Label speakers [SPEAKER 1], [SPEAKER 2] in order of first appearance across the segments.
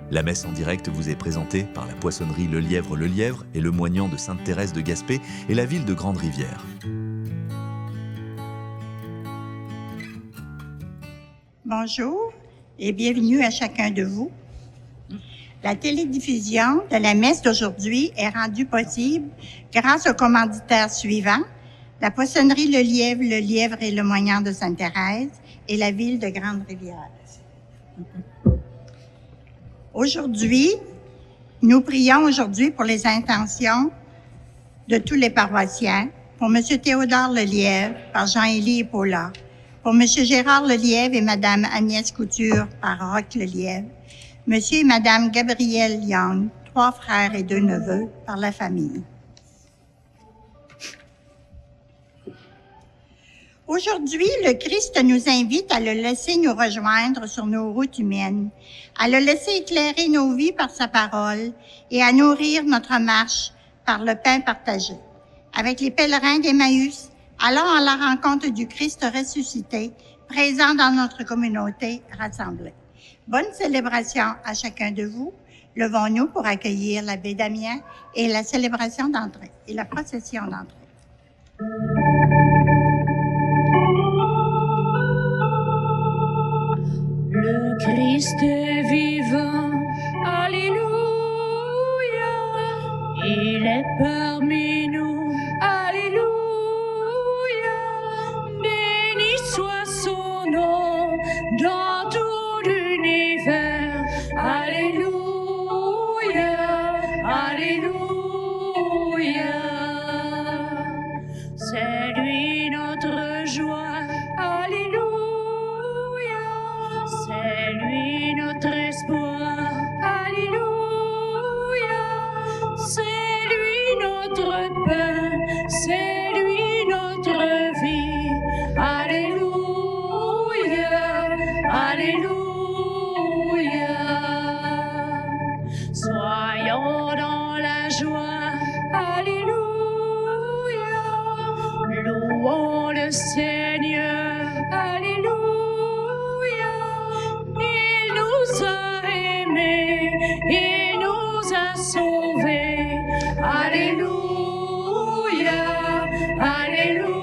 [SPEAKER 1] La messe en direct vous est présentée par la poissonnerie Le Lièvre et le moignant de Sainte-Thérèse de Gaspé et la ville de Grande-Rivière.
[SPEAKER 2] Bonjour et bienvenue à chacun de vous. La télédiffusion de la messe d'aujourd'hui est rendue possible grâce aux commanditaires suivants: la poissonnerie Le Lièvre et le moignant de Sainte-Thérèse et la ville de Grande-Rivière. Aujourd'hui, nous prions aujourd'hui pour les intentions de tous les paroissiens, pour M. Théodore Le Lièvre, par Jean-Élie et Paula, pour M. Gérard Le Lièvre et Mme Agnès Couture, par Roch Le Lièvre, M. et Mme Gabrielle Young, 3 frères et 2 neveux, par la famille. Aujourd'hui, le Christ nous invite à le laisser nous rejoindre sur nos routes humaines, à le laisser éclairer nos vies par sa parole et à nourrir notre marche par le pain partagé. Avec les pèlerins d'Emmaüs, allons à la rencontre du Christ ressuscité, présent dans notre communauté rassemblée. Bonne célébration à chacun de vous. Levons-nous pour accueillir l'abbé Damien et la célébration d'entrée et la procession d'entrée.
[SPEAKER 3] Le Christ est vivant, alléluia. Il est parmi nous, alléluia. Béni soit son nom dans tout l'univers, alléluia, alléluia. C'est lui notre joie, alléluia. C'est lui notre espoir, alléluia. C'est lui notre pain, c'est lui notre vie, alléluia, alléluia. Soyons dans la joie, alléluia. Louons le Seigneur, alléluia. Il nous a aimés, il nous a sauvés, alléluia, alléluia.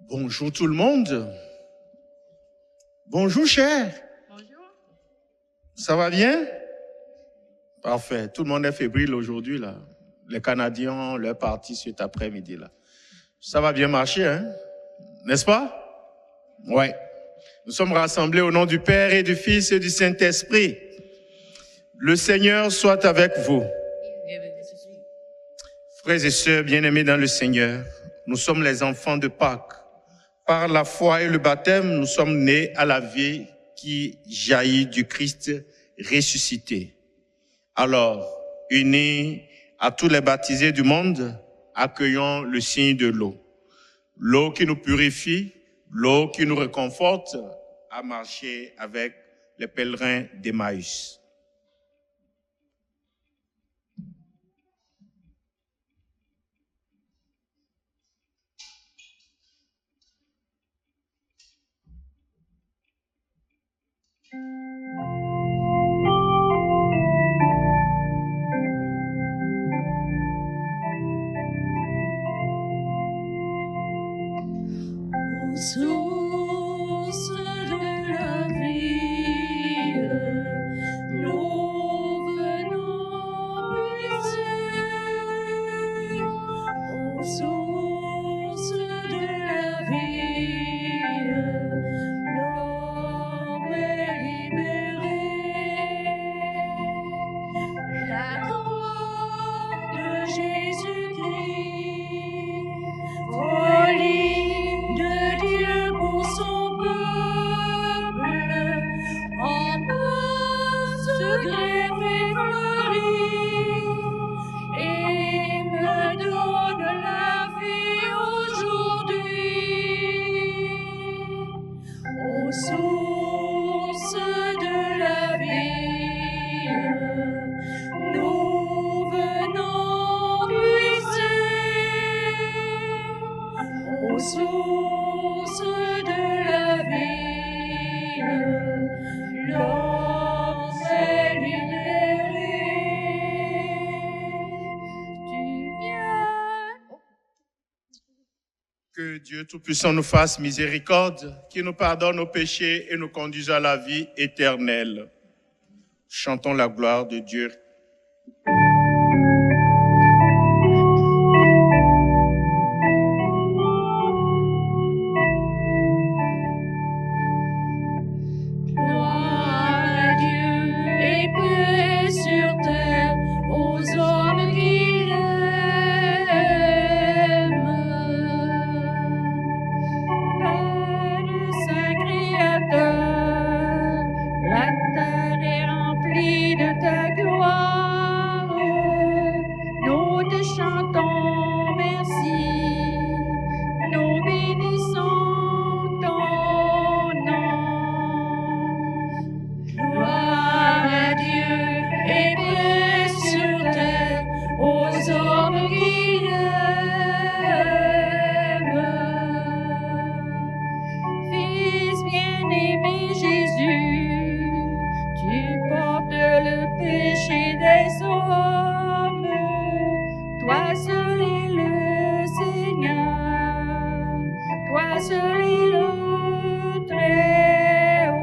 [SPEAKER 4] Bonjour tout le monde. Bonjour cher.
[SPEAKER 2] Bonjour.
[SPEAKER 4] Ça va bien? Parfait. Tout le monde est fébrile aujourd'hui là. Les Canadiens, leur parti cet après-midi là. Ça va bien marcher, hein? N'est-ce pas? Ouais. Nous sommes rassemblés au nom du Père et du Fils et du Saint-Esprit. Le Seigneur soit avec vous. Frères et sœurs bien-aimés dans le Seigneur, nous sommes les enfants de Pâques. Par la foi et le baptême, nous sommes nés à la vie qui jaillit du Christ ressuscité. Alors, unis à tous les baptisés du monde, accueillons le signe de l'eau. L'eau qui nous purifie, l'eau qui nous réconforte à marcher avec les pèlerins d'Emmaüs.
[SPEAKER 3] Source de la vie, nous venons puiser. Aux sources de la vie, l'homme est libéré. La croix de Jésus-Christ, folie de Dieu. aux sources de la vie. L'homme est libéré. Tu viens.
[SPEAKER 4] Que Dieu Tout-Puissant nous fasse miséricorde, qu'il nous pardonne nos péchés et nous conduise à la vie éternelle. Chantons la gloire de Dieu.
[SPEAKER 3] Gloire à Dieu et paix sur terre aux hommes qui l'aiment. Père Saint Créateur, la terre est remplie de ta gloire. Nous te chantons merci, nous bénissons ton nom. Gloire à Dieu et paix sur terre aux hommes qui l'aiment. Fils bien-aimé Jésus, tu portes le péché des hommes. Toi seul est le Seigneur, toi seul est le Très-Haut.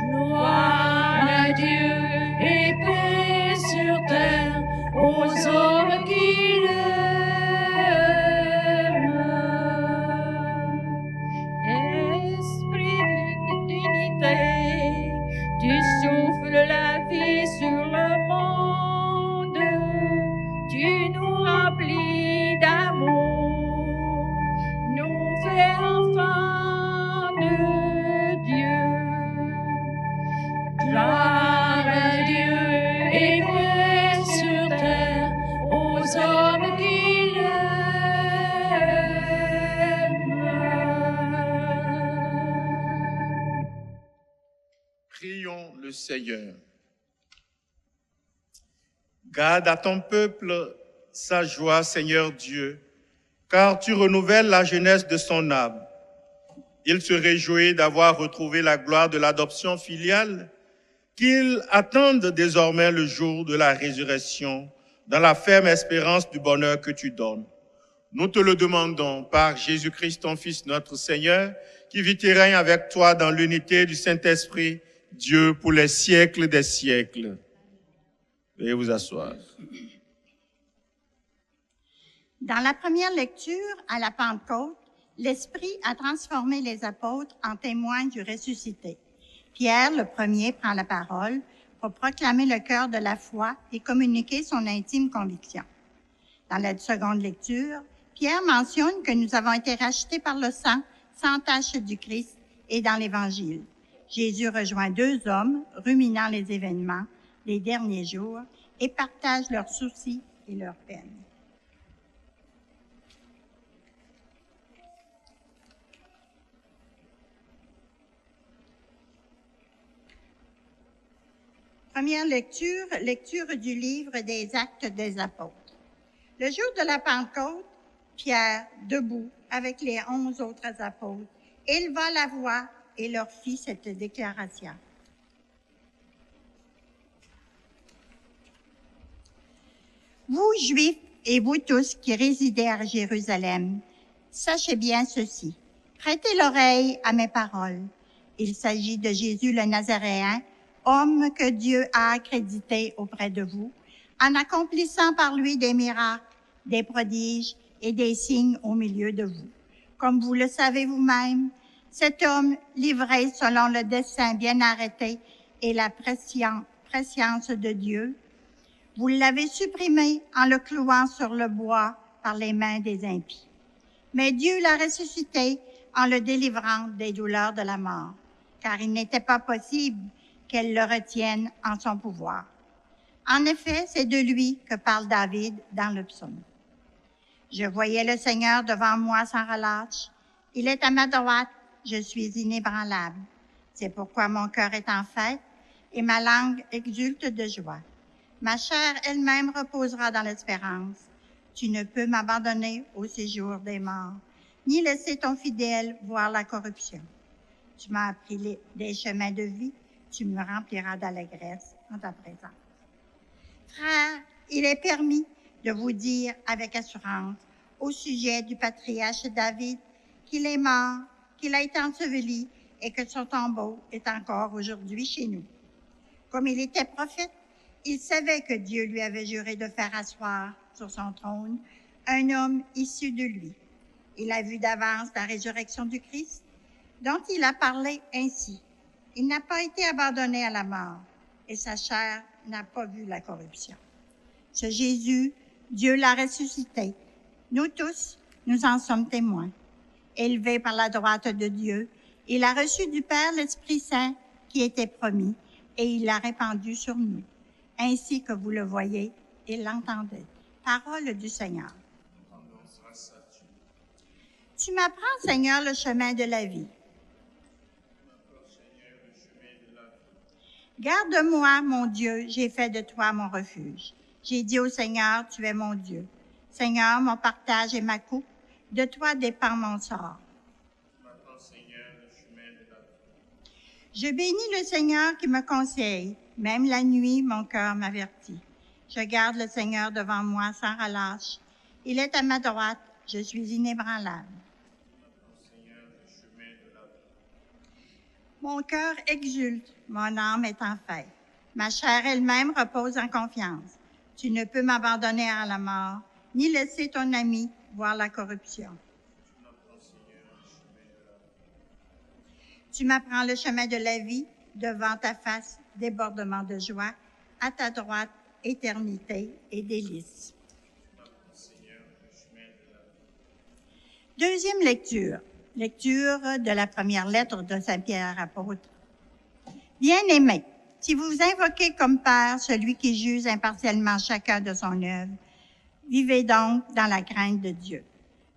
[SPEAKER 3] Gloire à Dieu et paix sur terre aux hommes qui l'aiment. Esprit d'unité, tu souffles la vie sur le monde, tu nous remplis d'amour, nous fais enfants de Dieu. Gloire à Dieu et paix sur terre aux hommes qui l'aiment.
[SPEAKER 4] Prions le Seigneur. Garde à ton peuple sa joie, Seigneur Dieu, car tu renouvelles la jeunesse de son âme. Il se réjouit d'avoir retrouvé la gloire de l'adoption filiale, qu'il attende désormais le jour de la résurrection, dans la ferme espérance du bonheur que tu donnes. Nous te le demandons par Jésus-Christ, ton Fils, notre Seigneur, qui vit et règne avec toi dans l'unité du Saint-Esprit, Dieu pour les siècles des siècles. Veuillez vous asseoir.
[SPEAKER 2] Dans la première lecture, à la Pentecôte, l'Esprit a transformé les apôtres en témoins du ressuscité. Pierre, le premier, prend la parole pour proclamer le cœur de la foi et communiquer son intime conviction. Dans la seconde lecture, Pierre mentionne que nous avons été rachetés par le sang sans tache du Christ et dans l'Évangile. Jésus rejoint deux hommes ruminant les événements des derniers jours et partage leurs soucis et leurs peines. Première lecture, lecture du livre des Actes des Apôtres. Le jour de la Pentecôte, Pierre, debout avec les 11 autres apôtres, éleva la voix et leur fit cette déclaration. Vous, Juifs, et vous tous qui résidez à Jérusalem, sachez bien ceci. Prêtez l'oreille à mes paroles. Il s'agit de Jésus le Nazaréen, homme que Dieu a accrédité auprès de vous, en accomplissant par lui des miracles, des prodiges et des signes au milieu de vous. Comme vous le savez vous-même, cet homme, livré selon le dessein bien arrêté et la prescience de Dieu, vous l'avez supprimé en le clouant sur le bois par les mains des impies. Mais Dieu l'a ressuscité en le délivrant des douleurs de la mort, car il n'était pas possible qu'elle le retienne en son pouvoir. En effet, c'est de lui que parle David dans le psaume. Je voyais le Seigneur devant moi sans relâche. Il est à ma droite, je suis inébranlable. C'est pourquoi mon cœur est en fête et ma langue exulte de joie. Ma chair elle-même reposera dans l'espérance. Tu ne peux m'abandonner au séjour des morts, ni laisser ton fidèle voir la corruption. Tu m'as appris des chemins de vie, tu me rempliras d'allégresse en ta présence. Frères, il est permis de vous dire avec assurance au sujet du patriarche David qu'il est mort, qu'il a été enseveli et que son tombeau est encore aujourd'hui chez nous. Comme il était prophète, il savait que Dieu lui avait juré de faire asseoir sur son trône un homme issu de lui. Il a vu d'avance la résurrection du Christ, dont il a parlé ainsi. Il n'a pas été abandonné à la mort, et sa chair n'a pas vu la corruption. Ce Jésus, Dieu l'a ressuscité. Nous tous, nous en sommes témoins. Élevé par la droite de Dieu, il a reçu du Père l'Esprit Saint qui était promis, et il l'a répandu sur nous, ainsi que vous le voyez et l'entendez. Parole du Seigneur. Tu m'apprends, Seigneur, le chemin de la vie. Garde-moi, mon Dieu, j'ai fait de toi mon refuge. J'ai dit au Seigneur, tu es mon Dieu. Seigneur, mon partage et ma coupe, de toi dépend mon sort. Je bénis le Seigneur qui me conseille. Même la nuit, mon cœur m'avertit. Je garde le Seigneur devant moi sans relâche. Il est à ma droite, je suis inébranlable. Mon cœur exulte, mon âme est en fête. Ma chair elle-même repose en confiance. Tu ne peux m'abandonner à la mort, ni laisser ton ami voir la corruption. Tu m'apprends le chemin de la vie, devant ta face, débordement de joie, à ta droite, éternité et délices. Deuxième lecture. Lecture de la première lettre de Saint Pierre apôtre. Bien-aimés, si vous invoquez comme Père celui qui juge impartialement chacun de son œuvre, vivez donc dans la crainte de Dieu.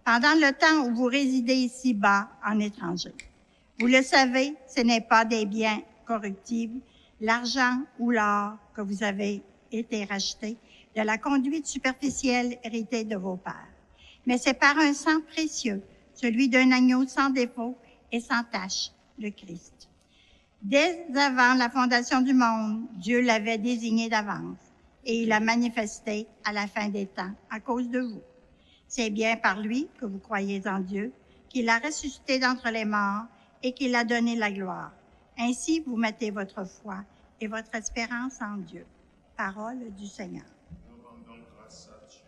[SPEAKER 2] Pendant le temps où vous résidez ici-bas en étranger, vous le savez, ce n'est pas des biens corruptibles, l'argent ou l'or que vous avez été rachetés de la conduite superficielle héritée de vos pères, mais c'est par un sang précieux, celui d'un agneau sans défaut et sans tache, le Christ. Dès avant la fondation du monde, Dieu l'avait désigné d'avance et il l'a manifesté à la fin des temps à cause de vous. C'est bien par lui que vous croyez en Dieu, qu'il a ressuscité d'entre les morts et qu'il a donné la gloire. Ainsi, vous mettez votre foi et votre espérance en Dieu. Parole du Seigneur.
[SPEAKER 4] Nous rendons grâce à Dieu.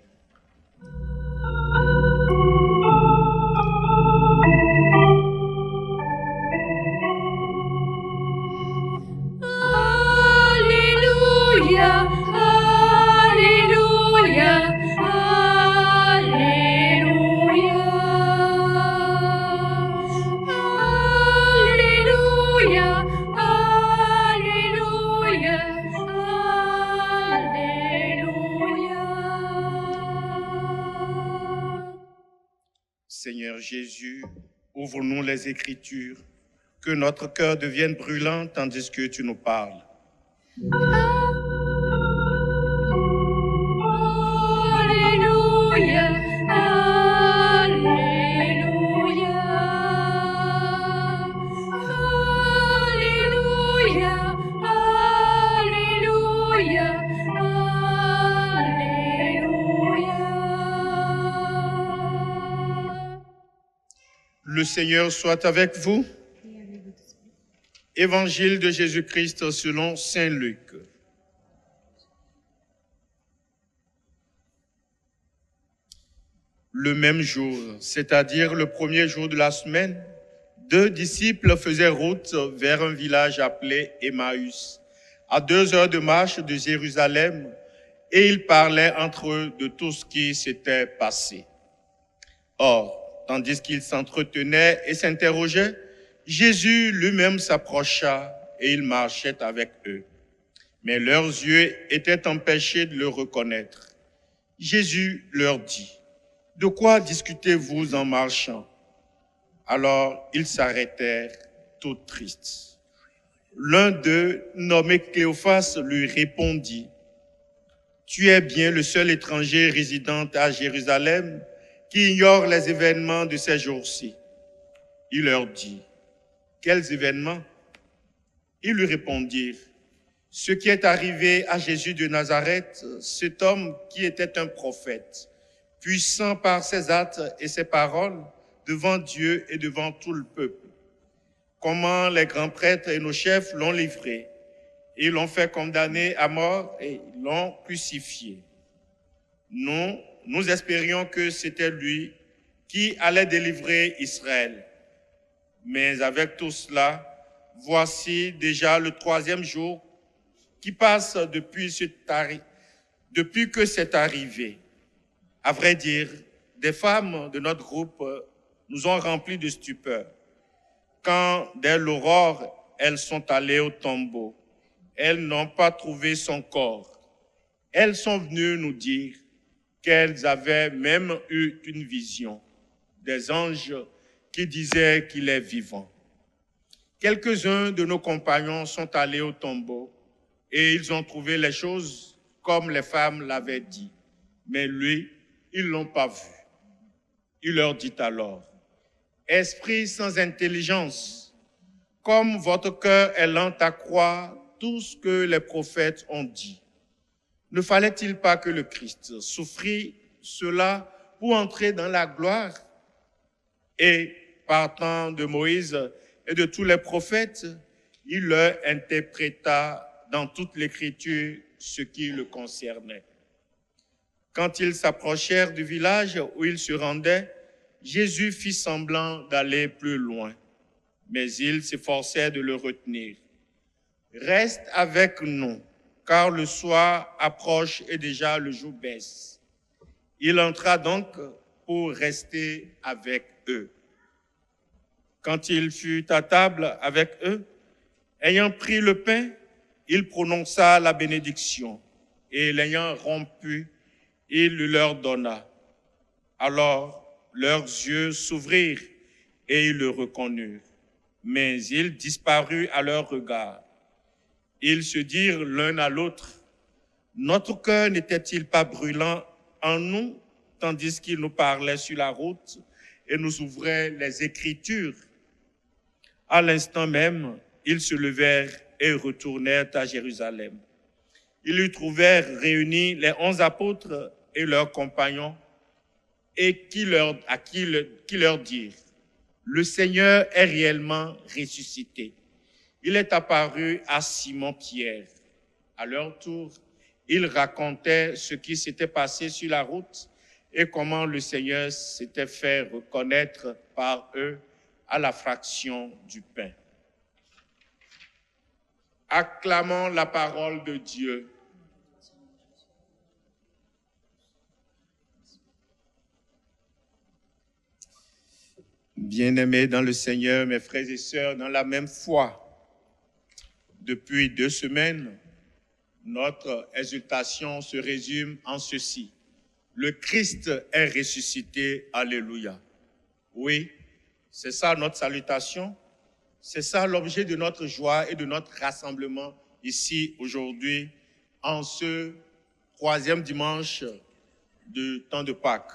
[SPEAKER 3] Alléluia, Alléluia, Alléluia. Alléluia, Alléluia, Alléluia.
[SPEAKER 4] Seigneur Jésus, ouvre-nous les Écritures, que notre cœur devienne brûlant tandis que tu nous parles.
[SPEAKER 3] Alléluia, Alléluia. Alléluia, Alléluia, Alléluia.
[SPEAKER 4] Le Seigneur soit avec vous. Évangile de Jésus-Christ selon saint Luc. Le même jour, c'est-à-dire le premier jour de la semaine, 2 disciples faisaient route vers un village appelé Emmaüs, à 2 heures de marche de Jérusalem, et ils parlaient entre eux de tout ce qui s'était passé. Or, tandis qu'ils s'entretenaient et s'interrogeaient, Jésus lui-même s'approcha et il marchait avec eux. Mais leurs yeux étaient empêchés de le reconnaître. Jésus leur dit, « De quoi discutez-vous en marchant ?» Alors ils s'arrêtèrent, tout tristes. L'un d'eux, nommé Cléophas, lui répondit, « tu es bien le seul étranger résidant à Jérusalem qui ignore les événements de ces jours-ci. Il leur dit, quels événements? Ils lui répondirent, ce qui est arrivé à Jésus de Nazareth, cet homme qui était un prophète, puissant par ses actes et ses paroles devant Dieu et devant tout le peuple. Comment les grands prêtres et nos chefs l'ont livré. Ils l'ont fait condamner à mort et l'ont crucifié. Nous espérions que c'était lui qui allait délivrer Israël. Mais avec tout cela, voici déjà le 3e jour qui passe depuis que c'est arrivé. À vrai dire, des femmes de notre groupe nous ont remplis de stupeur. Quand, dès l'aurore, elles sont allées au tombeau, elles n'ont pas trouvé son corps. Elles sont venues nous dire qu'elles avaient même eu une vision, des anges qui disaient qu'il est vivant. Quelques-uns de nos compagnons sont allés au tombeau et ils ont trouvé les choses comme les femmes l'avaient dit. Mais lui, ils ne l'ont pas vu. Il leur dit alors, « Esprit sans intelligence, comme votre cœur est lent à croire tout ce que les prophètes ont dit. Ne fallait-il pas que le Christ souffrit cela pour entrer dans la gloire? » Et partant de Moïse et de tous les prophètes, il leur interpréta dans toute l'Écriture ce qui le concernait. Quand ils s'approchèrent du village où ils se rendaient, Jésus fit semblant d'aller plus loin, mais ils s'efforçaient de le retenir. « Reste avec nous, car le soir approche et déjà le jour baisse. » Il entra donc pour rester avec eux. Quand il fut à table avec eux, ayant pris le pain, il prononça la bénédiction et l'ayant rompu, il le leur donna. Alors leurs yeux s'ouvrirent et ils le reconnurent, mais il disparut à leur regard. Ils se dirent l'un à l'autre, « Notre cœur n'était-il pas brûlant en nous, tandis qu'il nous parlait sur la route et nous ouvrait les Écritures ?» À l'instant même, ils se levèrent et retournèrent à Jérusalem. Ils y trouvèrent réunis les 11 apôtres et leurs compagnons, et qui leur dirent, « Le Seigneur est réellement ressuscité. Il est apparu à Simon-Pierre. » À leur tour, ils racontaient ce qui s'était passé sur la route et comment le Seigneur s'était fait reconnaître par eux à la fraction du pain. Acclamons la parole de Dieu. Bien-aimés dans le Seigneur, mes frères et sœurs, dans la même foi, depuis 2 semaines, notre exultation se résume en ceci. Le Christ est ressuscité, alléluia. Oui, c'est ça notre salutation, c'est ça l'objet de notre joie et de notre rassemblement ici aujourd'hui, en ce 3e dimanche de temps de Pâques.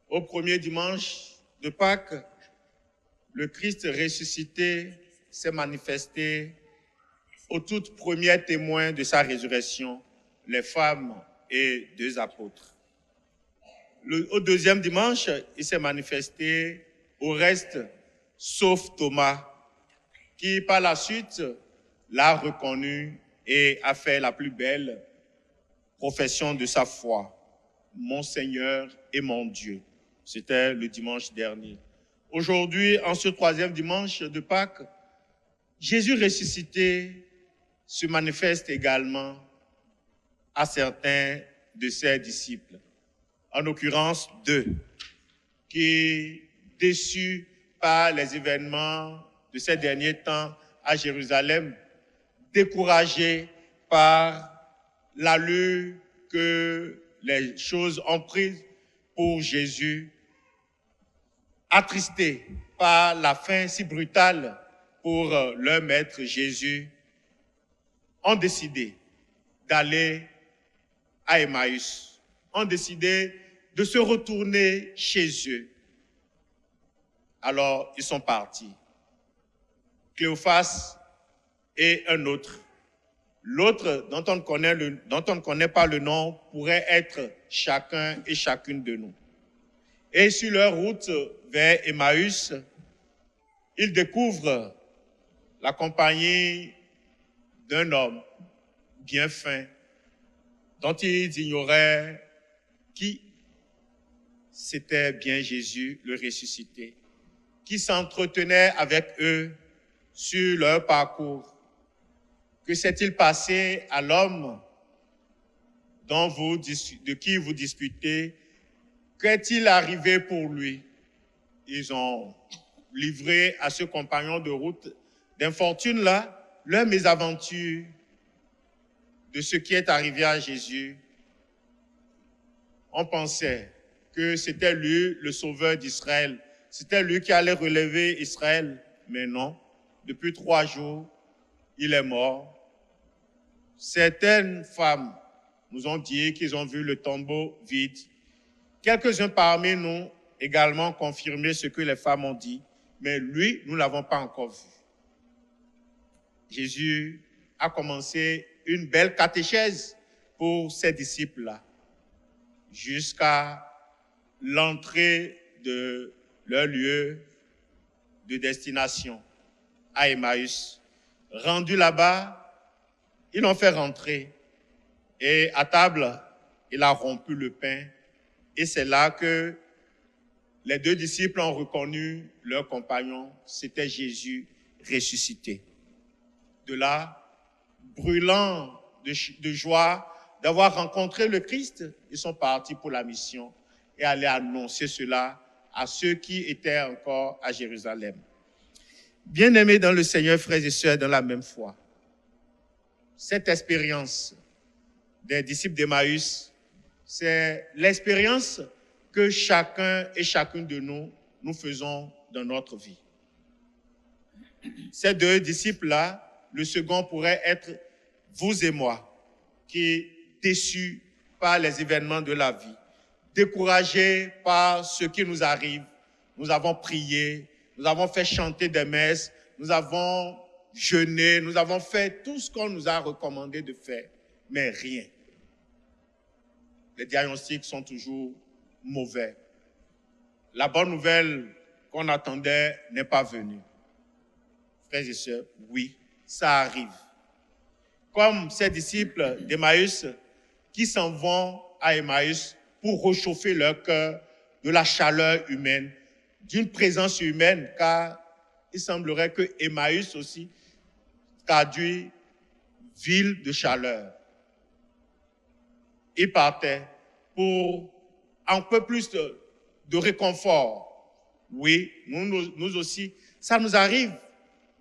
[SPEAKER 4] Au premier dimanche de Pâques, le Christ ressuscité s'est manifesté aux toutes premiers témoins de sa résurrection, les femmes et 2 apôtres. Au 2e dimanche, il s'est manifesté au reste, sauf Thomas, qui par la suite l'a reconnu et a fait la plus belle profession de sa foi. Mon Seigneur et mon Dieu. C'était le dimanche dernier. Aujourd'hui, en ce 3e dimanche de Pâques, Jésus ressuscité se manifeste également à certains de ses disciples, en l'occurrence 2, qui, déçus par les événements de ces derniers temps à Jérusalem, découragés par l'allure que les choses ont prise pour Jésus, attristés par la fin si brutale pour leur maître Jésus, ont décidé d'aller à Emmaüs ont décidé de se retourner chez eux. Alors, ils sont partis. Cléophas et un autre. L'autre, dont on ne connaît pas le nom, pourrait être chacun et chacune de nous. Et sur leur route vers Emmaüs, ils découvrent la compagnie d'un homme bien fin, dont ils ignoraient qui c'était bien Jésus, le ressuscité, qui s'entretenait avec eux sur leur parcours. Que s'est-il passé à l'homme de qui vous disputez? Qu'est-il arrivé pour lui? Ils ont livré à ce compagnon de route d'infortune-là leur mésaventure de ce qui est arrivé à Jésus. On pensait que c'était lui le sauveur d'Israël. C'était lui qui allait relever Israël. Mais non, depuis 3 jours, il est mort. Certaines femmes nous ont dit qu'ils ont vu le tombeau vide. Quelques-uns parmi nous également confirmé ce que les femmes ont dit, mais lui, nous ne l'avons pas encore vu. Jésus a commencé une belle catéchèse pour ses disciples-là, jusqu'à l'entrée de leur lieu de destination, à Emmaüs. Rendu là-bas, ils l'ont fait rentrer et à table, il a rompu le pain et c'est là que les 2 disciples ont reconnu leur compagnon, c'était Jésus ressuscité. De là, brûlant de joie d'avoir rencontré le Christ, ils sont partis pour la mission et allaient annoncer cela à ceux qui étaient encore à Jérusalem. Bien-aimés dans le Seigneur, frères et sœurs, dans la même foi, cette expérience des disciples d'Emmaüs, c'est l'expérience que chacun et chacune de nous faisons dans notre vie. Ces 2 disciples-là, le second pourrait être vous et moi, qui, déçus par les événements de la vie, découragés par ce qui nous arrive, nous avons prié, nous avons fait chanter des messes, nous avons jeûné, nous avons fait tout ce qu'on nous a recommandé de faire, mais rien. Les diagnostics sont toujours mauvais. La bonne nouvelle qu'on attendait n'est pas venue. Frères et sœurs, oui, ça arrive. Comme ces disciples d'Emmaüs qui s'en vont à Emmaüs pour réchauffer leur cœur de la chaleur humaine, d'une présence humaine, car il semblerait que Emmaüs aussi traduit ville de chaleur. Ils partaient pour un peu plus de réconfort. Oui, nous aussi, ça nous arrive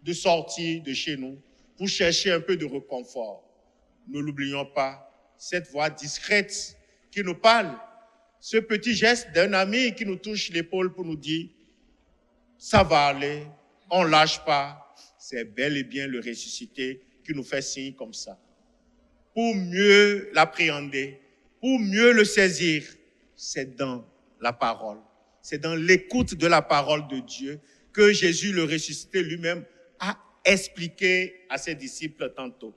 [SPEAKER 4] de sortir de chez nous pour chercher un peu de réconfort. Ne l'oublions pas, cette voix discrète qui nous parle, ce petit geste d'un ami qui nous touche l'épaule pour nous dire « ça va aller, on ne lâche pas », c'est bel et bien le ressuscité qui nous fait signe comme ça. Pour mieux l'appréhender, pour mieux le saisir, c'est dans la parole. C'est dans l'écoute de la parole de Dieu que Jésus, le ressuscité lui-même, a expliqué à ses disciples tantôt.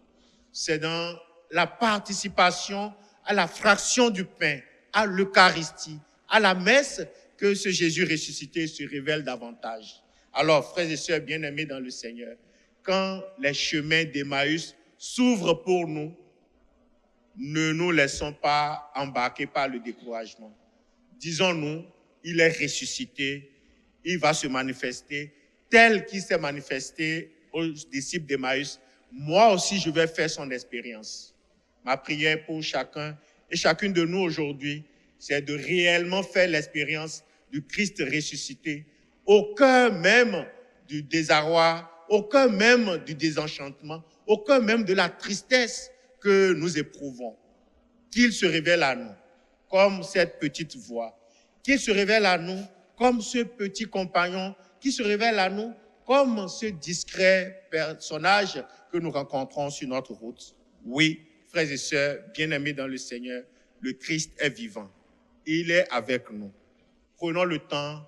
[SPEAKER 4] C'est dans la participation à la fraction du pain, à l'Eucharistie, à la messe, que ce Jésus ressuscité se révèle davantage. Alors, frères et sœurs bien-aimés dans le Seigneur, quand les chemins d'Emmaüs s'ouvrent pour nous, ne nous laissons pas embarquer par le découragement. Disons-nous, il est ressuscité, il va se manifester tel qu'il s'est manifesté aux disciples d'Emmaüs. Moi aussi, je vais faire son expérience. Ma prière pour chacun et chacune de nous aujourd'hui, c'est de réellement faire l'expérience du Christ ressuscité au cœur même du désarroi, au cœur même du désenchantement, au cœur même de la tristesse que nous éprouvons. Qu'il se révèle à nous comme cette petite voix, qu'il se révèle à nous comme ce petit compagnon, qu'il se révèle à nous comme ce discret personnage que nous rencontrons sur notre route. Oui, frères et sœurs, bien-aimés dans le Seigneur, le Christ est vivant. Il est avec nous. Prenons le temps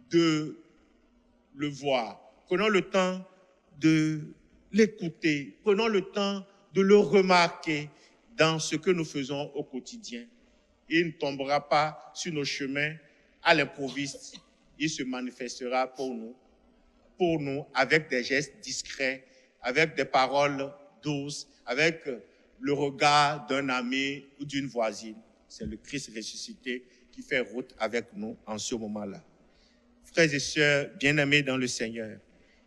[SPEAKER 4] de le voir. Prenons le temps de l'écouter. Prenons le temps de le remarquer dans ce que nous faisons au quotidien. Il ne tombera pas sur nos chemins à l'improviste. Il se manifestera pour nous avec des gestes discrets, avec des paroles douces, avec le regard d'un ami ou d'une voisine. C'est le Christ ressuscité qui fait route avec nous en ce moment-là. Frères et sœurs, bien-aimés dans le Seigneur,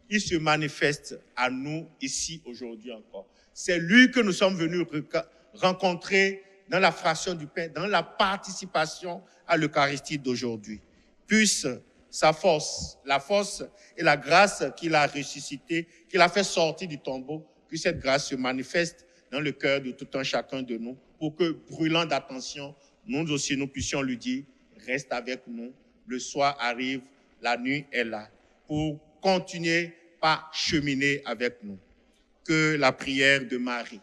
[SPEAKER 4] il se manifeste à nous ici aujourd'hui encore. C'est lui que nous sommes venus rencontrer dans la fraction du pain, dans la participation à l'Eucharistie d'aujourd'hui. Puisse sa force, la force et la grâce qu'il a ressuscité, qu'il a fait sortir du tombeau, que cette grâce se manifeste dans le cœur de tout un chacun de nous, pour que, brûlant d'attention, nous aussi nous puissions lui dire, reste avec nous, le soir arrive, la nuit est là, pour continuer par cheminer avec nous. Que la prière de Marie,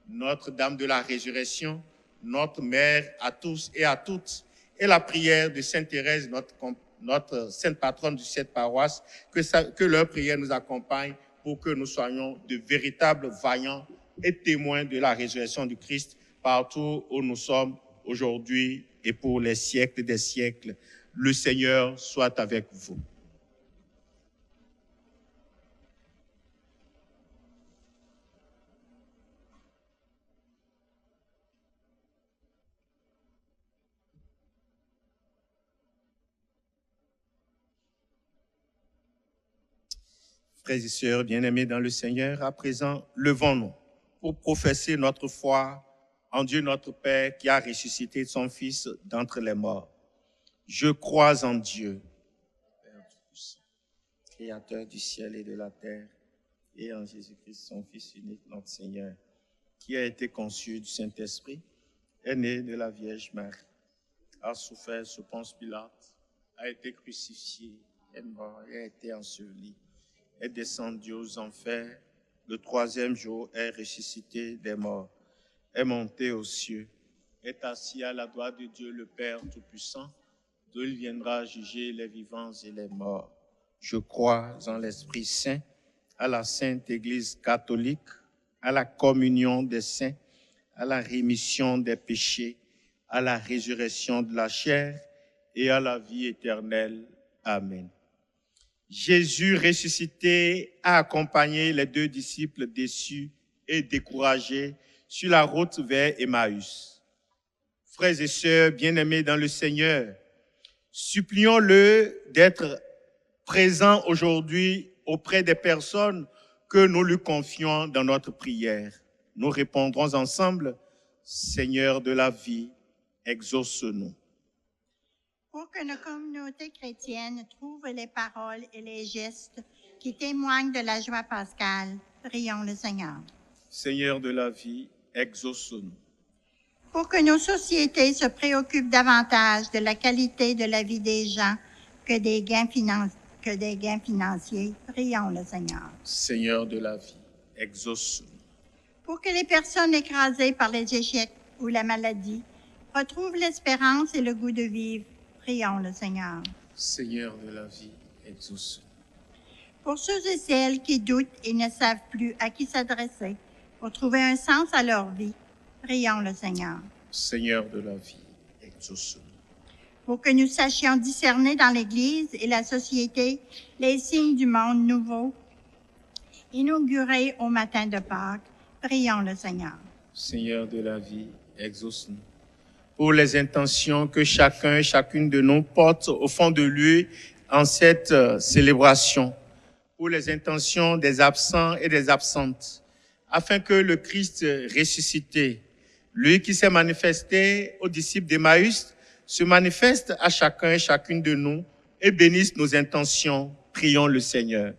[SPEAKER 4] Notre-Dame de la Résurrection, notre mère à tous et à toutes, et la prière de Sainte Thérèse, notre sainte patronne de cette paroisse, que leur prière nous accompagne pour que nous soyons de véritables vaillants et témoins de la résurrection du Christ partout où nous sommes aujourd'hui et pour les siècles des siècles. Le Seigneur soit avec vous. Frères et sœurs bien-aimés dans le Seigneur, à présent, levons-nous pour professer notre foi en Dieu notre Père qui a ressuscité son Fils d'entre les morts. Je crois en Dieu, Père Tout-Puissant, Créateur du ciel et de la terre, et en Jésus-Christ, son Fils unique, notre Seigneur, qui a été conçu du Saint-Esprit, est né de la Vierge Marie, a souffert sous Ponce Pilate, a été crucifié, est mort et a été enseveli, est descendu aux enfers, le troisième jour est ressuscité des morts, est monté aux cieux, est assis à la droite de Dieu le Père Tout-Puissant, d'où il viendra juger les vivants et les morts. Je crois en l'Esprit Saint, à la Sainte Église catholique, à la communion des saints, à la rémission des péchés, à la résurrection de la chair et à la vie éternelle. Amen. Jésus ressuscité a accompagné les deux disciples déçus et découragés sur la route vers Emmaüs. Frères et sœurs bien-aimés dans le Seigneur, supplions-le d'être présent aujourd'hui auprès des personnes que nous lui confions dans notre prière. Nous répondrons ensemble, Seigneur de la vie, exauce-nous.
[SPEAKER 2] Pour que nos communautés chrétiennes trouvent les paroles et les gestes qui témoignent de la joie pascale, prions le Seigneur.
[SPEAKER 4] Seigneur de la vie, exauce-nous.
[SPEAKER 2] Pour que nos sociétés se préoccupent davantage de la qualité de la vie des gens que des gains financiers, prions le Seigneur.
[SPEAKER 4] Seigneur de la vie, exauce-nous.
[SPEAKER 2] Pour que les personnes écrasées par les échecs ou la maladie retrouvent l'espérance et le goût de vivre, prions le Seigneur.
[SPEAKER 4] Seigneur de la vie, exauce-nous.
[SPEAKER 2] Pour ceux et celles qui doutent et ne savent plus à qui s'adresser pour trouver un sens à leur vie, prions le Seigneur.
[SPEAKER 4] Seigneur de la vie, exauce-nous.
[SPEAKER 2] Pour que nous sachions discerner dans l'Église et la société les signes du monde nouveau, inaugurés au matin de Pâques, prions le Seigneur.
[SPEAKER 4] Seigneur de la vie, exauce-nous. Pour les intentions que chacun et chacune de nous porte au fond de lui en cette célébration, pour les intentions des absents et des absentes, afin que le Christ ressuscité, lui qui s'est manifesté aux disciples d'Emmaüs, se manifeste à chacun et chacune de nous et bénisse nos intentions. Prions le Seigneur.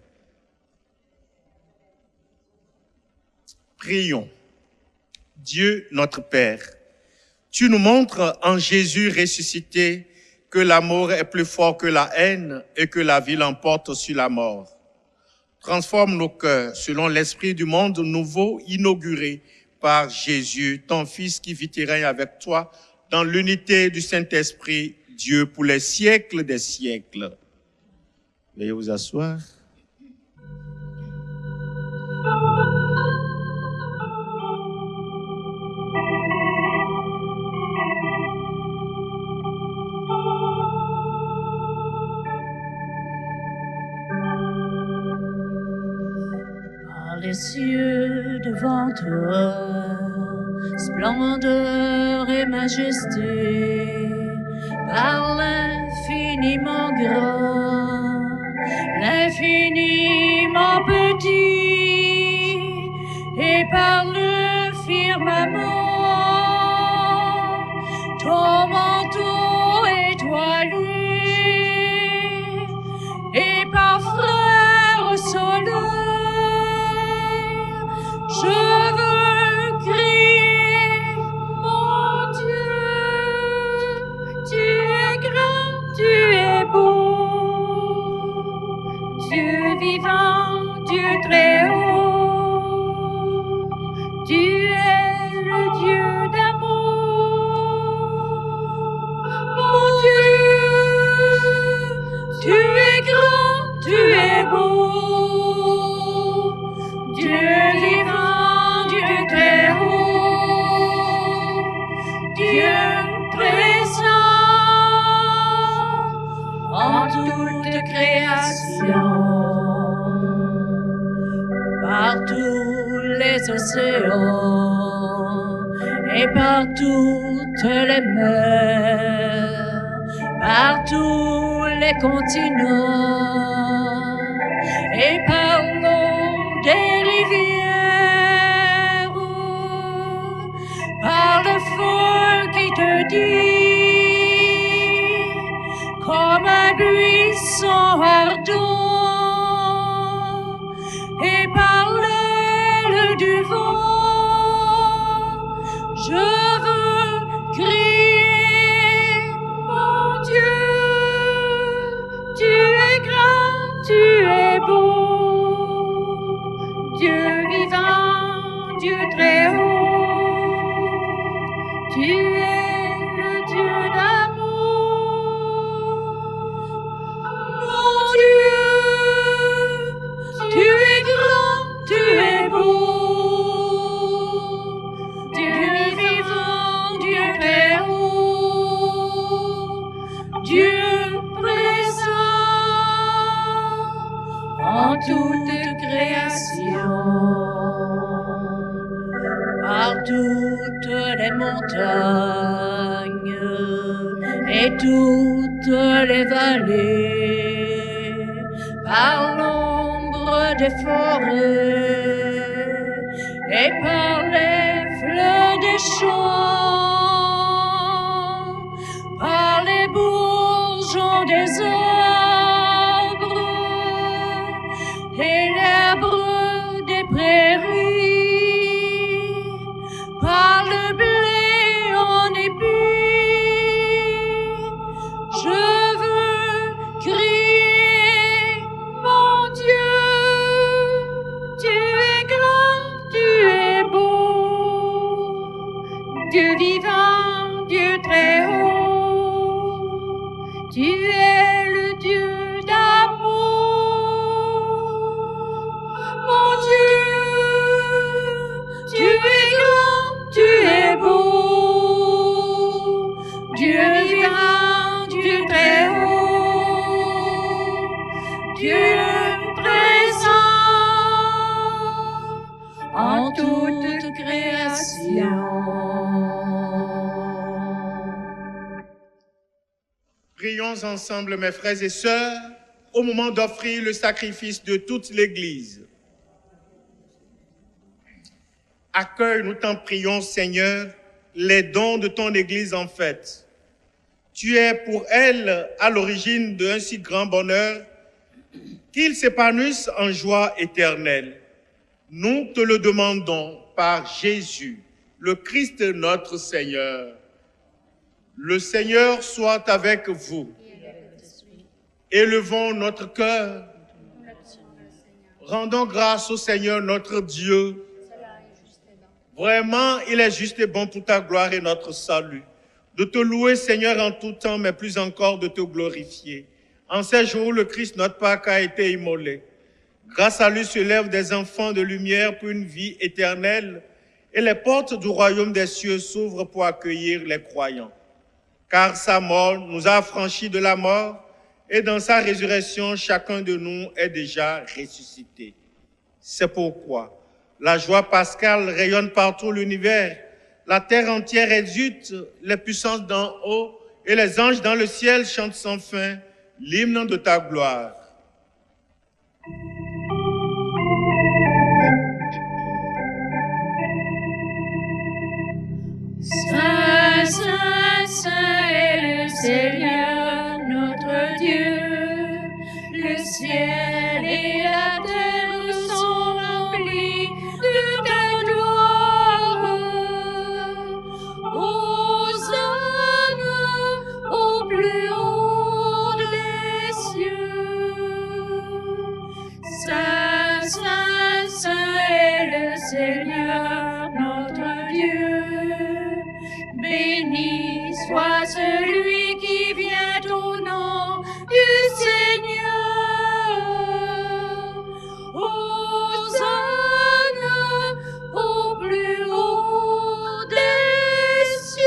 [SPEAKER 4] Prions. Dieu notre Père, tu nous montres en Jésus ressuscité que l'amour est plus fort que la haine et que la vie l'emporte sur la mort. Transforme nos cœurs selon l'esprit du monde nouveau inauguré par Jésus, ton Fils qui vit et règne avec toi dans l'unité du Saint-Esprit, Dieu, pour les siècles des siècles. Veuillez vous asseoir.
[SPEAKER 3] Les cieux devant toi, splendeur et majesté, par l'infiniment grand, l'infiniment petit, et par le firmament, ton manteau étoilé, et par frère soleil, je veux crier, mon Dieu, tu es grand, tu es beau, Dieu vivant, Dieu très haut, tu es le Dieu d'amour, mon Dieu, tu es grand, tu es beau, Dieu vivant, Dieu très haut, Dieu présent en toute création, par tous les océans et par toutes les mers, par tous les continents et par l'eau des rivières, par le feu qui te dit, comme un buisson ardent, et par l'aile du vent, je veux crier, mon Dieu, tu es grand, tu es beau, Dieu vivant, Dieu très haut, tu es le Dieu d'amour. Mon Dieu, tu es grand, tu es beau, Dieu vivant, Dieu très haut, Dieu présent en toute création, par toutes les montagnes et toutes les vallées, par l'ombre des forêts et par les fleurs des champs, par les bourgeons des arbres et l'herbe des prairies, par le blé en épi, je veux crier, mon Dieu, tu es grand, tu es beau, Dieu vivant, Dieu très haut, tu es le Dieu d'amour, mon Dieu, tu es grand, tu es beau, Dieu vivant, Dieu très haut, Dieu présent en toute création.
[SPEAKER 4] Prions ensemble, mes frères et sœurs, au moment d'offrir le sacrifice de toute l'Église. Accueille, nous t'en prions, Seigneur, les dons de ton Église en fête. Tu es pour elle à l'origine d'un si grand bonheur qu'ils s'épanouissent en joie éternelle. Nous te le demandons par Jésus, le Christ notre Seigneur. Le Seigneur soit avec vous. Élevons notre cœur. Rendons grâce au Seigneur notre Dieu. Vraiment, il est juste et bon pour ta gloire et notre salut. de te louer, Seigneur, en tout temps, mais plus encore de te glorifier. En ces jours, le Christ, notre Pâque, a été immolé. Grâce à lui se lèvent des enfants de lumière pour une vie éternelle, et les portes du royaume des cieux s'ouvrent pour accueillir les croyants. Car sa mort nous a affranchis de la mort, et dans sa résurrection, chacun de nous est déjà ressuscité. C'est pourquoi la joie pascale rayonne par tout l'univers, la terre entière exulte, les puissances d'en haut et les anges dans le ciel chantent sans fin l'hymne de ta gloire.
[SPEAKER 3] Saint, Saint, Saint est le Seigneur, notre Dieu. Le ciel et la terre sont remplis de ta gloire. Hosanna au plus haut des cieux. Saint, Saint, Saint est le Seigneur, notre Dieu. Béni soit celui qui vient au nom du Seigneur. Hosanna au plus haut des cieux.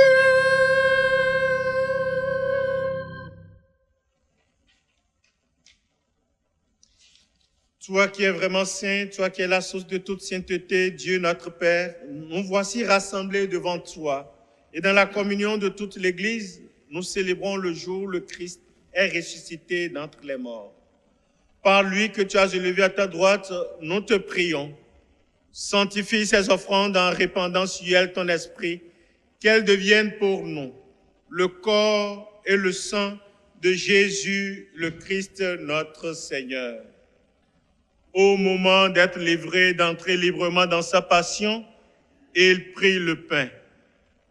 [SPEAKER 4] Toi qui es vraiment saint, toi qui es la source de toute sainteté, Dieu notre Père, nous voici rassemblés devant toi. Et dans la communion de toute l'Église, nous célébrons le jour où le Christ est ressuscité d'entre les morts. Par lui que tu as élevé à ta droite, nous te prions. Sanctifie ces offrandes en répandant sur elles ton esprit, qu'elles deviennent pour nous le corps et le sang de Jésus, le Christ notre Seigneur. Au moment d'être livré, d'entrer librement dans sa passion, il prit le pain.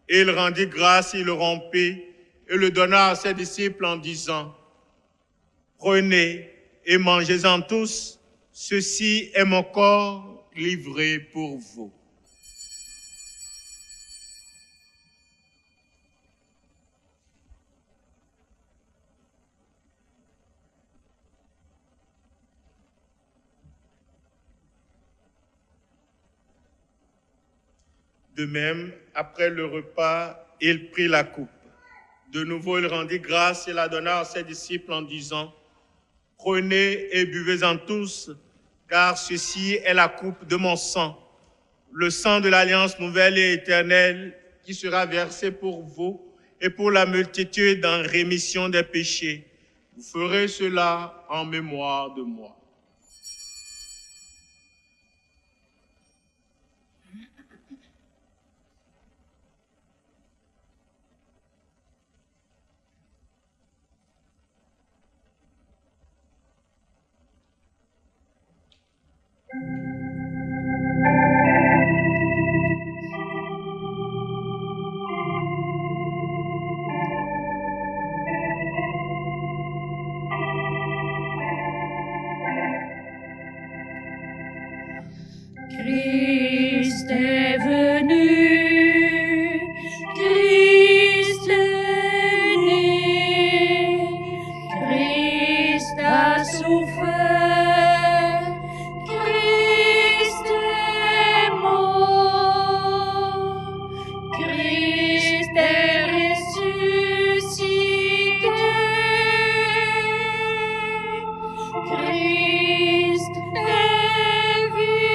[SPEAKER 4] Il rendit grâce, il le rompit et le donna à ses disciples en disant, « Prenez et mangez-en tous, ceci est mon corps livré pour vous. » De même, après le repas, il prit la coupe. De nouveau, il rendit grâce et la donna à ses disciples en disant, « Prenez et buvez-en tous, car ceci est la coupe de mon sang, le sang de l'alliance nouvelle et éternelle qui sera versé pour vous et pour la multitude en rémission des péchés. Vous ferez cela en mémoire de moi. »
[SPEAKER 3] Christ est venu, Christ est né, Christ a souffert, Christ est mort, Christ est ressuscité, Christ est vivant.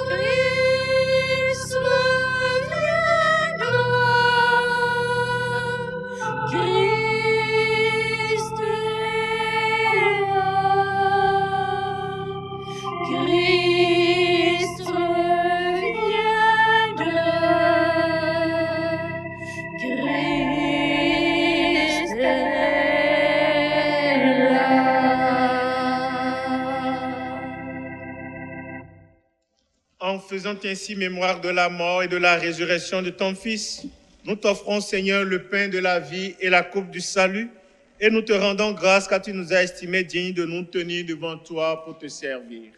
[SPEAKER 3] Christ reviendra. Christ est là. Christ reviendra. Christ est là.
[SPEAKER 4] En faisant ainsi mémoire de la mort et de la résurrection de ton Fils, nous t'offrons, Seigneur, le pain de la vie et la coupe du salut, et nous te rendons grâce car tu nous as estimés dignes de nous tenir devant toi pour te servir.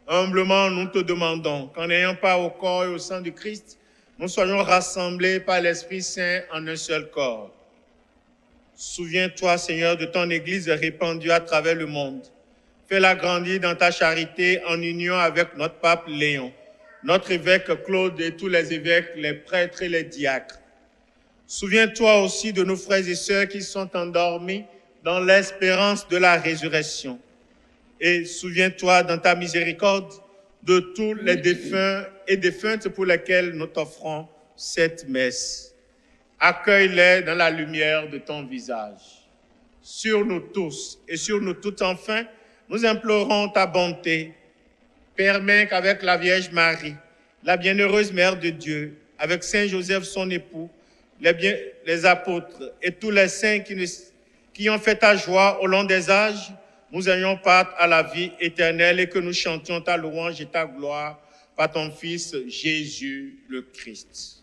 [SPEAKER 4] Humblement, nous te demandons qu'en ayant part au corps et au sang du Christ, nous soyons rassemblés par l'Esprit Saint en un seul corps. Souviens-toi, Seigneur, de ton Église répandue à travers le monde. Fais-la grandir dans ta charité en union avec notre pape Léon, notre évêque Claude et tous les évêques, les prêtres et les diacres. Souviens-toi aussi de nos frères et sœurs qui sont endormis dans l'espérance de la résurrection. Et souviens-toi dans ta miséricorde de tous les défunts et défuntes pour lesquels nous t'offrons cette messe. Accueille-les dans la lumière de ton visage. Sur nous tous et sur nous toutes enfin, nous implorons ta bonté. Permets qu'avec la Vierge Marie, la bienheureuse Mère de Dieu, avec Saint Joseph son époux, les apôtres et tous les saints qui ont fait ta joie au long des âges, nous ayons part à la vie éternelle et que nous chantions ta louange et ta gloire par ton Fils Jésus le Christ.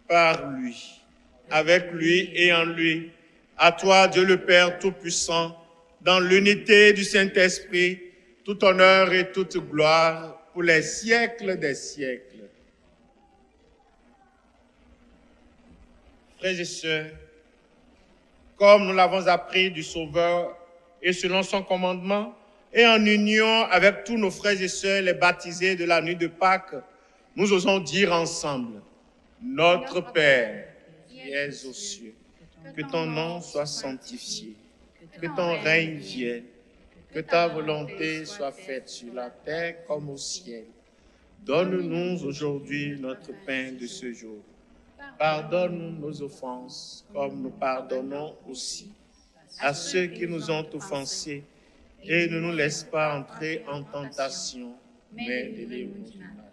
[SPEAKER 4] Par lui, avec lui et en lui, à toi Dieu le Père Tout-Puissant, dans l'unité du Saint-Esprit, tout honneur et toute gloire pour les siècles des siècles. Frères et sœurs, comme nous l'avons appris du Sauveur et selon son commandement, et en union avec tous nos frères et sœurs, les baptisés de la nuit de Pâques, nous osons dire ensemble: Notre Père, qui es aux cieux, que ton nom soit sanctifié, que ton règne vienne, que ta volonté soit faite sur la terre comme au ciel. Donne-nous aujourd'hui notre pain de ce jour. Pardonne-nous nos offenses, comme nous pardonnons aussi à ceux qui nous ont offensés, et ne nous laisse pas entrer en tentation, mais délivre-nous du mal.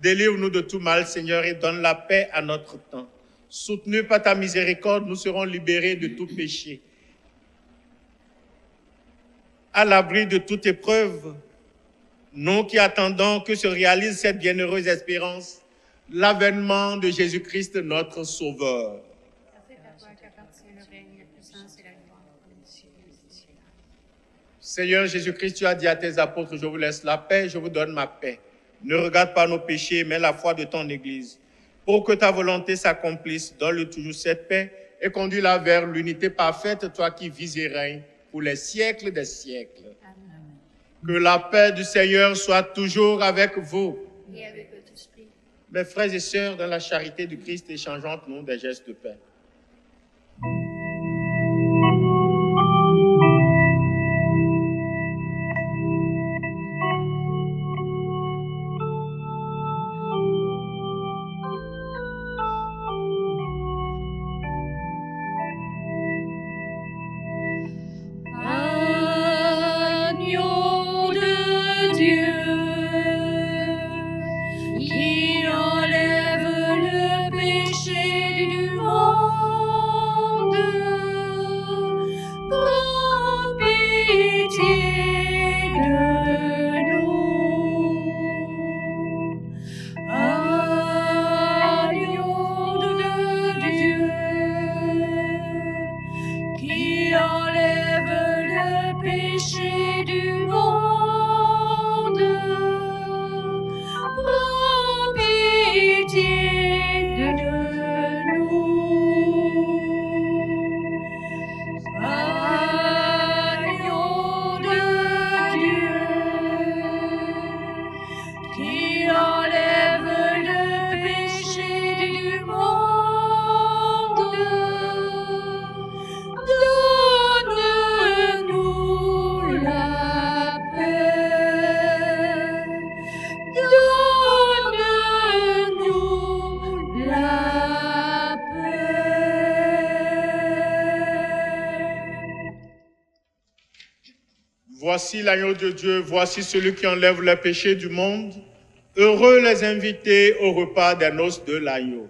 [SPEAKER 4] Délivre-nous de tout mal, Seigneur, et donne la paix à notre temps. Soutenus par ta miséricorde, nous serons libérés de tout péché. À l'abri de toute épreuve, nous qui attendons que se réalise cette bienheureuse espérance, l'avènement de Jésus-Christ, notre Sauveur. Seigneur Jésus-Christ, tu as dit à tes apôtres: je vous laisse la paix, je vous donne ma paix. Ne regarde pas nos péchés, mais la foi de ton Église. Pour que ta volonté s'accomplisse, donne-lui toujours cette paix et conduis-la vers l'unité parfaite, toi qui vis et règnes pour les siècles des siècles.
[SPEAKER 3] Amen.
[SPEAKER 4] Que la paix du Seigneur soit toujours avec vous.
[SPEAKER 3] Et avec votre esprit.
[SPEAKER 4] Mes frères et sœurs, dans la charité du Christ, échangeons entre nous des gestes de paix.
[SPEAKER 3] Agneau de Dieu, qui enlève le péché du monde, prends pitié de nous. Agneau de Dieu, qui enlève le péché du monde, prends pitié de nous. Agneau de Dieu, qui enlève le péché du monde, donne-nous la paix. Donne-nous la paix.
[SPEAKER 4] Voici l'agneau de Dieu, voici celui qui enlève le péché du monde. Heureux les invités au repas des noces de l'agneau.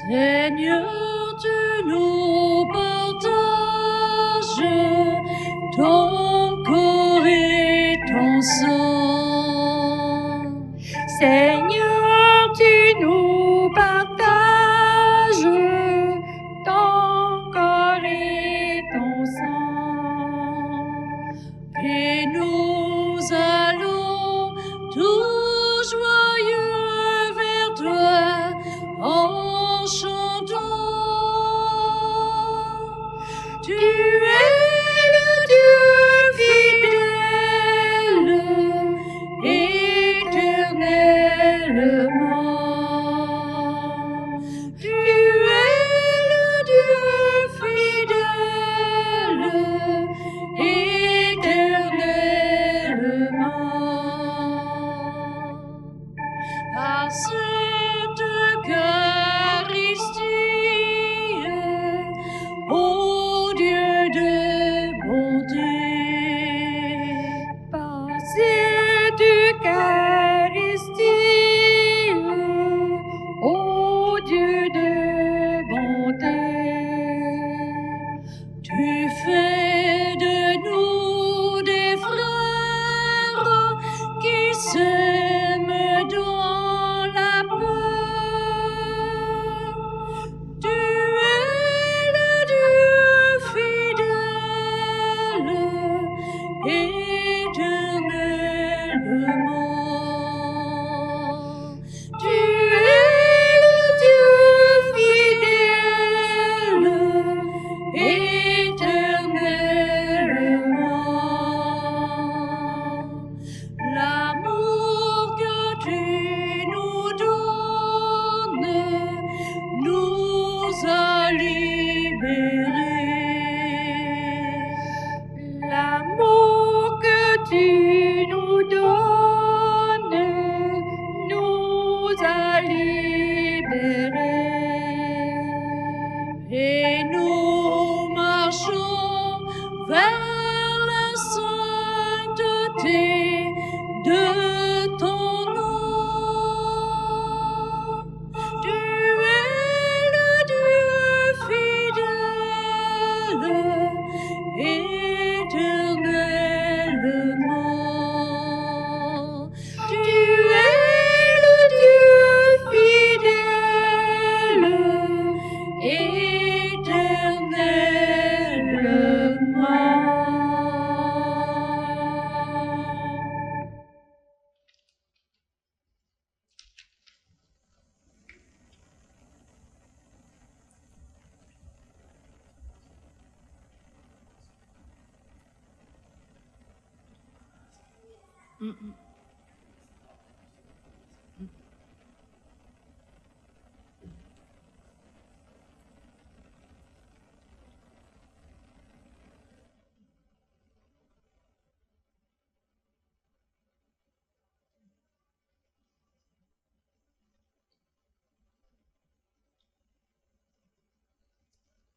[SPEAKER 3] Seigneur, tu nous partages ton corps et ton sang. Seigneur, tu nous partages ton corps et ton sang. Et nous allons tout joyeux vers toi en chantant. Tu es le Dieu fidèle, éternellement. Tu es le Dieu fidèle, éternellement. Par cette Eucharistie, ô Dieu de bonté, par cette Eucharistie, ô Dieu de bonté, tu fais de nous des frères qui s'aiment dans la paix. Tu es le Dieu fidèle, éternellement. Tu es le Dieu fidèle, éternellement. L'amour que tu nous donnes nous a libérés. L'amour que tu nous donnes nous a libérés. Et nous marchons vers la sainteté de ton nom. Tu es le Dieu fidèle, éternellement. Tu es le Dieu fidèle, éternellement.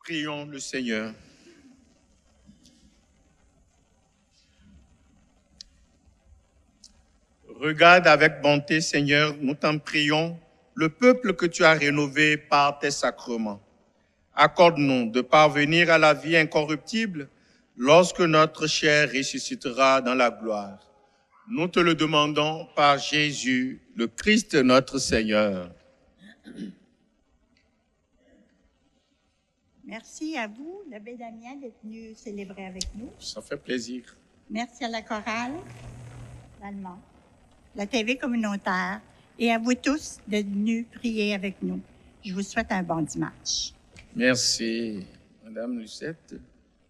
[SPEAKER 4] Prions le Seigneur. Regarde avec bonté, Seigneur, nous t'en prions, le peuple que tu as rénové par tes sacrements. Accorde-nous de parvenir à la vie incorruptible lorsque notre chair ressuscitera dans la gloire. Nous te le demandons par Jésus, le Christ notre Seigneur.
[SPEAKER 2] Merci à vous, l'abbé Damien, d'être venu célébrer avec nous.
[SPEAKER 4] Ça fait plaisir.
[SPEAKER 2] Merci à la chorale d'Allemand, la TV communautaire et à vous tous d'être venus prier avec nous. Je vous souhaite un bon dimanche.
[SPEAKER 4] Merci, Madame Lucette.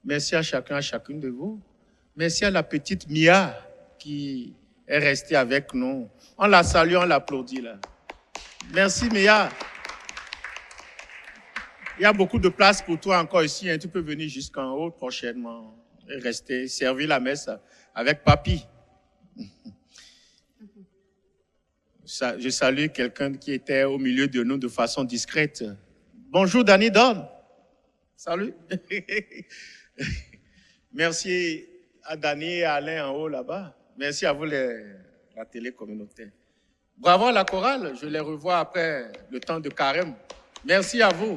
[SPEAKER 4] Merci à chacun, à chacune de vous. Merci à la petite Mia qui est restée avec nous. On la salue, on l'applaudit là. Merci Méa. Il y a beaucoup de place pour toi encore ici. Hein. Tu peux venir jusqu'en haut prochainement et rester, servir la messe avec papy. Je salue quelqu'un qui était au milieu de nous de façon discrète. Bonjour Danny Don. Salut. Merci à Danny et à Alain en haut là-bas. Merci à vous la télé communautaire. Bravo à la chorale. Je les revois après le temps de carême. Merci à vous.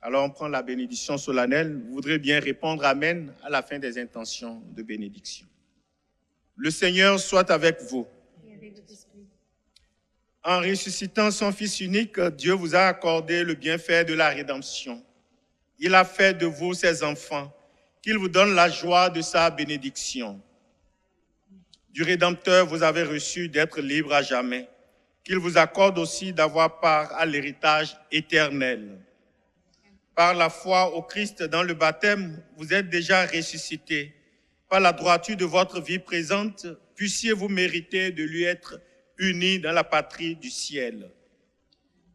[SPEAKER 4] Alors on prend la bénédiction solennelle. Vous voudrez bien répondre Amen à la fin des intentions de bénédiction. Le Seigneur soit avec vous. En ressuscitant son Fils unique, Dieu vous a accordé le bienfait de la rédemption. Il a fait de vous ses enfants, qu'il vous donne la joie de sa bénédiction. Du Rédempteur, vous avez reçu d'être libre à jamais, qu'il vous accorde aussi d'avoir part à l'héritage éternel. Par la foi au Christ dans le baptême, vous êtes déjà ressuscités. Par la droiture de votre vie présente, puissiez-vous mériter de lui être unis dans la patrie du ciel.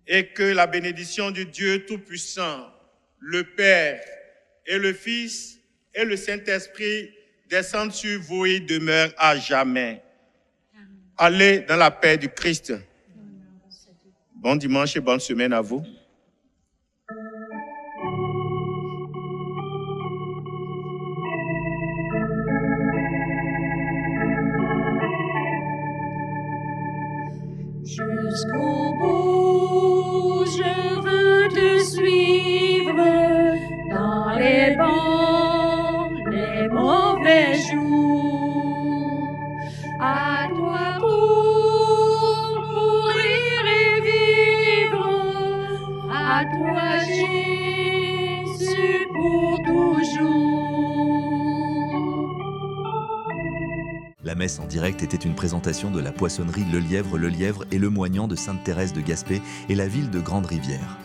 [SPEAKER 4] Et que la bénédiction du Dieu Tout-Puissant, le Père et le Fils et le Saint-Esprit descendent sur vous et demeurent à jamais. Allez dans la paix du Christ. Bon dimanche et bonne semaine à vous.
[SPEAKER 3] Jusqu'au bout, je veux te suivre dans les bons, les mauvais jours. À toi pour mourir et vivre, à toi Jésus pour toujours.
[SPEAKER 1] La messe en direct était une présentation de la poissonnerie Le Lièvre et le Moignant de Sainte-Thérèse de Gaspé et la ville de Grande-Rivière.